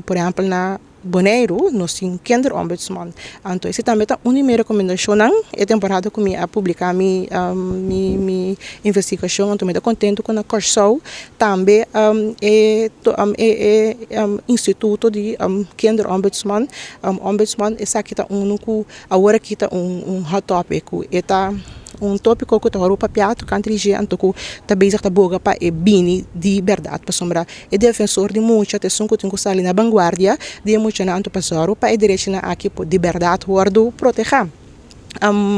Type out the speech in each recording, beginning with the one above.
por exemplo, na Bonaire, nós temos kinderombudsman. Então, esse também é uma primeira recomendação. É temporada que eu publicar minha investigação. Então, eu estou contente com a Corsol. Também Instituto de Kinderombudsman. Ombudsman, esse aqui está agora aqui está hot topic. Está tópico que está papiado kan dirigir anto tá bezig tá boga pa e bini de verdade para sombra e defensor de muita atenção que tem que sair na vanguardia de muita na anto pasoro pa e direito na aqui de verdade guardo proteger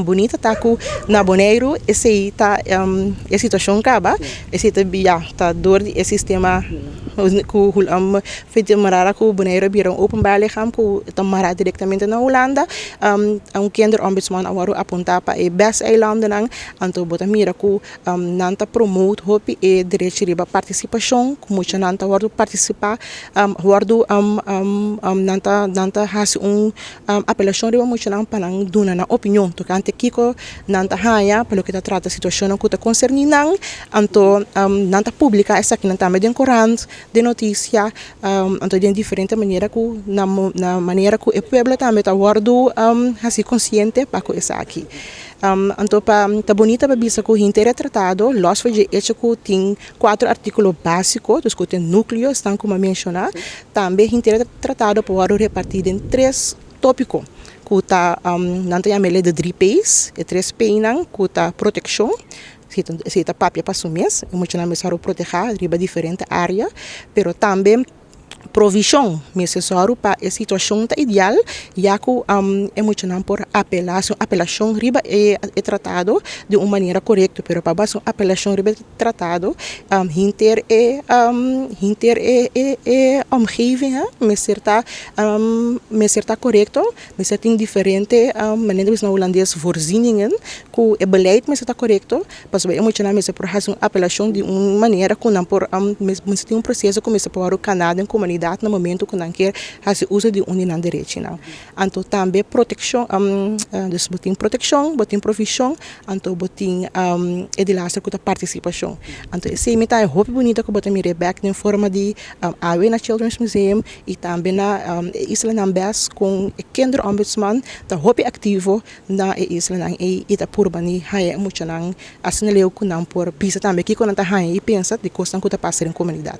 bonita tá com na Bonaire esse tá a situação acaba esse tá dor de sistema com feito marara com Bonaire viram open bale camp com marara diretamente na Holanda kinderombudsman agora apontar para e best eilanden nang anto bota mira com nanta promote hope e direito de participação com muita nanta guardo participar guardo nanta has apelação de muita nan panang duna na opinião to kante kiko nanta haya pelo que trata a situação que está concernando anto nanta publica essa aqui nanta meio corante de notícia anto de diferente maneira que na maneira que o povo também está guardo assim consciente para com essa aqui anto pa tá bonita para bisa que o inteiro tratado los foi de hecho que tem 4 artículos básicos dos que tem núcleo estão como mencionar também inteiro tratado para repartir em 3 tópicos que está nanti amele de 3 P's e 3 P nang que está proteção se está papia para sumes e muito na mesa proteger riba diferente área pero também provisão necessário para a situação ideal já que é muito não por apelação riba é tratado de uma maneira correta pero para base apelação riba tratado hinter omgeving me certa correto me certa diferente maneira na holandês voorzieningen que é beleid me certa correto mas é muito não me se por razão apelação de uma maneira que não por me tem processo que me se para o Canadá comunidade no momento que não quer fazer uso de unidade de direito não então também proteção dus botin proteção botin provisão então botin edilaster com a participação então esse meta é hope bonita que botin mire back em forma de awe na Children's Museum e também na Isla Nambes com kinderombudsman da hope ativo na Isla Nang e ita purbani haya muito nang asneleu com não por pisa também que quando tá haya e pensa de coisa que tá passando em comunidade